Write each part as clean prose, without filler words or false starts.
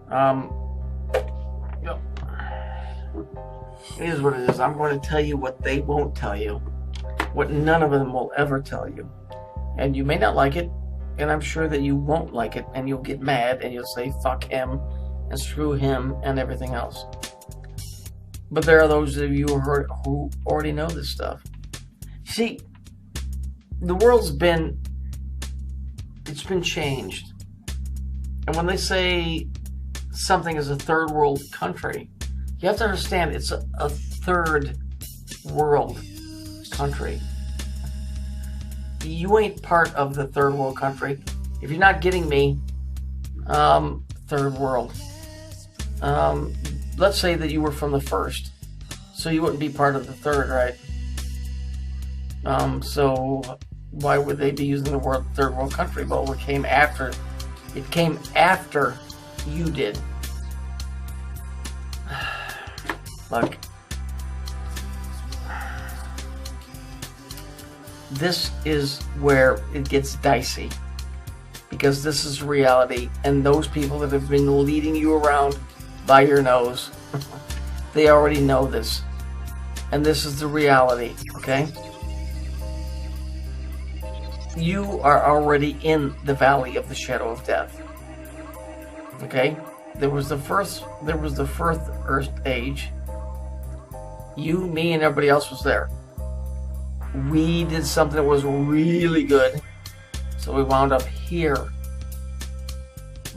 Um, you know, it is what it is. I'm going to tell you what they won't tell you, what none of them will ever tell you. And you may not like it, and I'm sure that you won't like it, and you'll get mad, and you'll say, fuck him, and screw him, and everything else. But there are those of you who already know this stuff. See, the world's been changed. And when they say something is a third world country, you have to understand it's a third world country. You ain't part of the third world country. If you're not getting me, third world. Let's say that you were from the first, so you wouldn't be part of the third, right? So why would they be using the word third world country? Well, it came after you did. Look, this is where it gets dicey, because this is reality, and those people that have been leading you around by your nose, they already know this, and this is the reality, okay? You are already in the valley of the shadow of death, okay? There was the first Earth age. You, me, and everybody else was there. We did something that was really good, so we wound up here.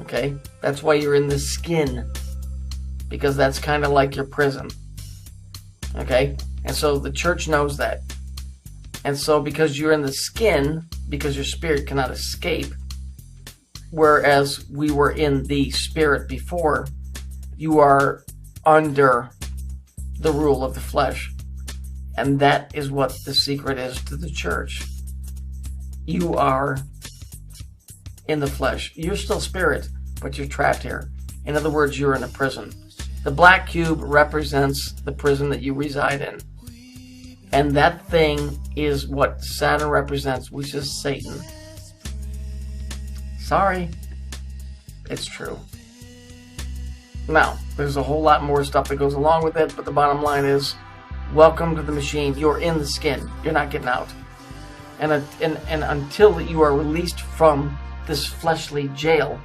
Okay? That's why you're in the skin, because that's kind of like your prison. Okay? And so the church knows that. And so because you're in the skin, because your spirit cannot escape, whereas we were in the spirit before, you are under the rule of the flesh. And that is what the secret is to the church. You are in the flesh. You're still spirit, but you're trapped here. In other words, you're in a prison. The black cube represents the prison that you reside in. And that thing is what Saturn represents, which is Satan. Sorry. It's true. Now, there's a whole lot more stuff that goes along with it, but the bottom line is, welcome to the machine. You're in the skin. You're not getting out. And until you are released from this fleshly jail,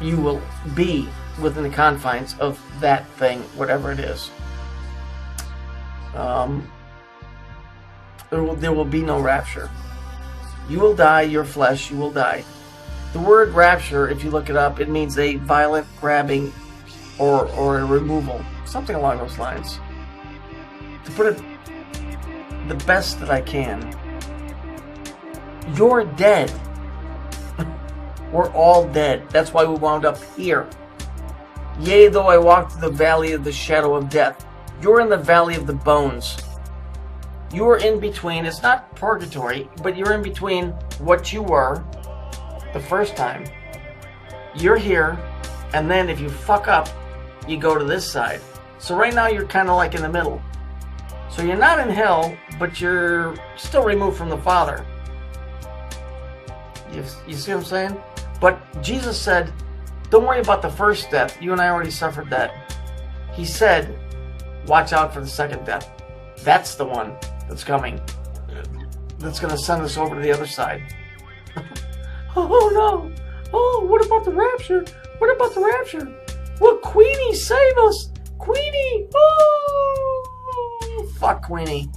you will be within the confines of that thing, whatever it is. There will be no rapture. You will die, your flesh, you will die. The word rapture, if you look it up, it means a violent grabbing or a removal. Something along those lines. To put it the best that I can, you're dead. We're all dead. That's why we wound up here. Yea, though I walk through the valley of the shadow of death, you're in the valley of the bones. You are in between. It's not purgatory, but you're in between what you were the first time. You're here, and then if you fuck up, you go to this side. So right now you're kind of like in the middle. So you're not in hell, but you're still removed from the Father. You see what I'm saying? But Jesus said, don't worry about the first death. You and I already suffered that. He said, watch out for the second death. That's the one that's coming. That's going to send us over to the other side. Oh no! Oh, what about the rapture? What about the rapture? Will Queenie save us? Queenie! Oh! Fuck Queenie.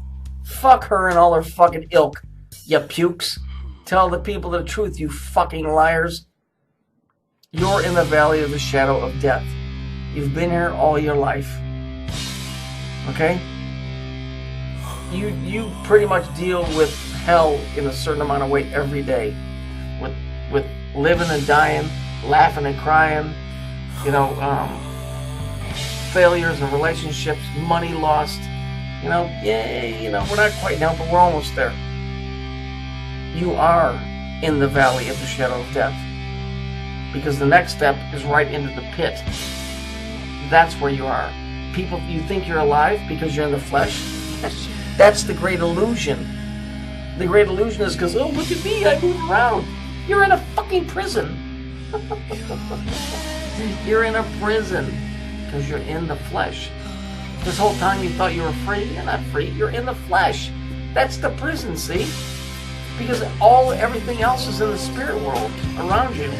Fuck her and all her fucking ilk. You pukes. Tell the people the truth, you fucking liars. You're in the valley of the shadow of death. You've been here all your life. Okay? You pretty much deal with hell in a certain amount of way every day. With living and dying, laughing and crying, failures in relationships, money lost, we're not quite now, but we're almost there. You are in the valley of the shadow of death, because the next step is right into the pit. That's where you are. People, you think you're alive because you're in the flesh? That's the great illusion. The great illusion is because, oh, look at me, I move around. You're in a fucking prison. You're in a prison because you're in the flesh. This whole time you thought you were free. You're not free. You're in the flesh. That's the prison, see? Because everything else is in the spirit world around you.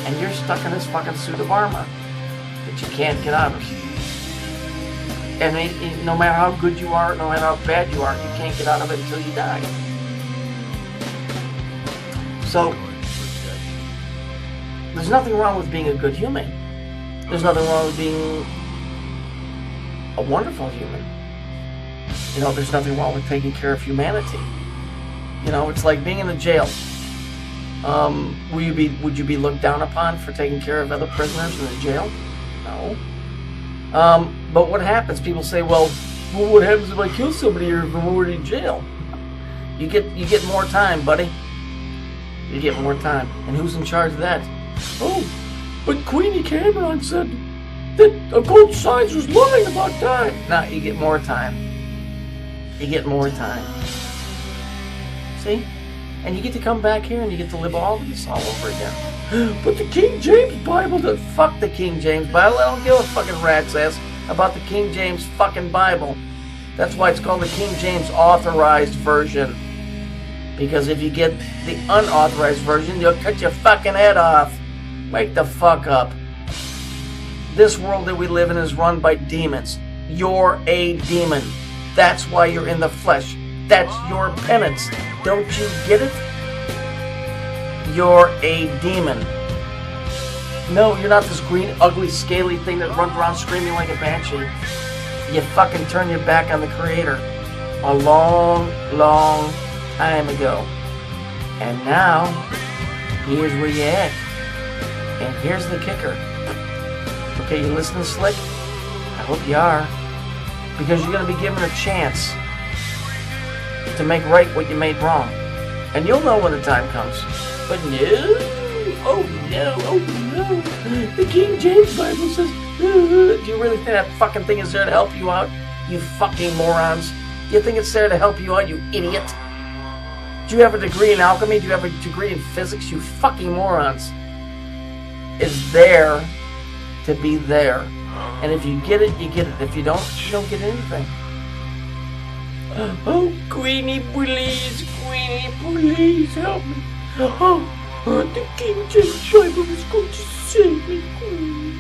And you're stuck in this fucking suit of armor that you can't get out of. And no matter how good you are, no matter how bad you are, you can't get out of it until you die. So, there's nothing wrong with being a good human. There's nothing wrong with being a wonderful human. You know, there's nothing wrong with taking care of humanity. You know, it's like being in a jail. Would you be looked down upon for taking care of other prisoners in the jail? No. But what happens? People say, well, what happens if I kill somebody or if I'm already in jail? You get more time, buddy. You get more time. And who's in charge of that? Oh, but Queenie Cameron said that both sides was lying about time. No, you get more time. You get more time. See? And you get to come back here and you get to live all of this all over again. But the King James Bible doesn't. Fuck the King James Bible. I don't give a fucking rat's ass about the King James fucking Bible. That's why it's called the King James Authorized Version. Because if you get the unauthorized version, you'll cut your fucking head off. Wake the fuck up. This world that we live in is run by demons. You're a demon. That's why you're in the flesh. That's your penance. Don't you get it? You're a demon. No, you're not this green, ugly, scaly thing that runs around screaming like a banshee. You fucking turn your back on the Creator a long, long time ago. And now, here's where you're at. And here's the kicker. Okay, you listening, Slick? I hope you are. Because you're going to be given a chance to make right what you made wrong. And you'll know when the time comes. But no, oh no, the King James Bible says, do you really think that fucking thing is there to help you out? You fucking morons. Do you think it's there to help you out, you idiot? Do you have a degree in alchemy? Do you have a degree in physics? You fucking morons. It's there to be there. And if you get it, you get it. If you don't get anything. Oh, Queenie, please, help me. Oh, the King James Bible is going to save me, Queenie.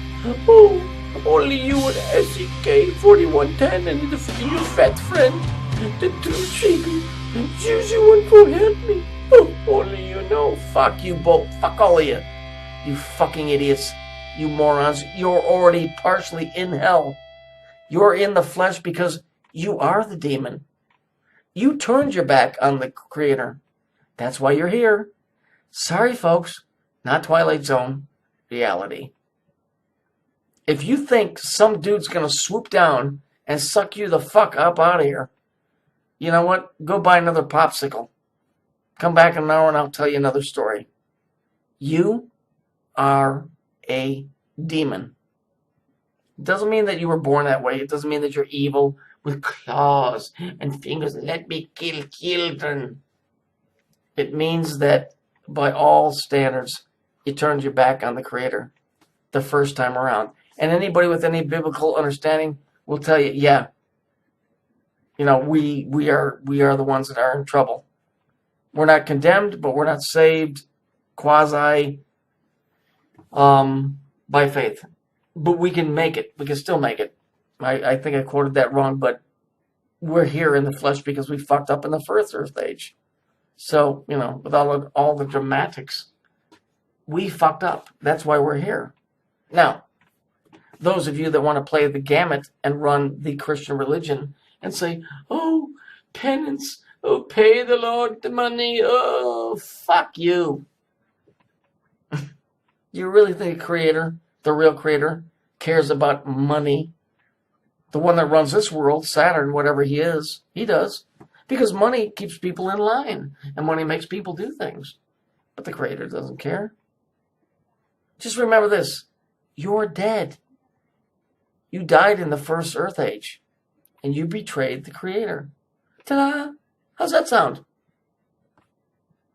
Oh, only you and ckin-4110 and your fat friend, the true shaker, Susie won't help me. Oh, only you know. Fuck you both. Fuck all of you. You fucking idiots. You morons. You're already partially in hell. You're in the flesh because you are the demon. You turned your back on the Creator. That's why you're here. Sorry, folks. Not Twilight Zone. Reality. If you think some dude's going to swoop down and suck you the fuck up out of here, you know what? Go buy another popsicle. Come back in an hour and I'll tell you another story. You are a demon. It doesn't mean that you were born that way. It doesn't mean that you're evil with claws and fingers. Let me kill children. It means that by all standards, you turned your back on the Creator the first time around. And anybody with any biblical understanding will tell you, yeah, you know, we are the ones that are in trouble. We're not condemned, but we're not saved quasi by faith. But we can make it. We can still make it. I think I quoted that wrong, but we're here in the flesh because we fucked up in the first earth age. So, you know, with all the dramatics, we fucked up. That's why we're here. Now, those of you that want to play the gamut and run the Christian religion and say, oh, penance, oh, pay the Lord the money, oh, fuck you. Do you really think Creator, the real Creator, cares about money? The one that runs this world, Saturn, whatever he is, he does. Because money keeps people in line, and money makes people do things. But the Creator doesn't care. Just remember this. You're dead. You died in the first earth age, and you betrayed the Creator. Ta-da! How's that sound?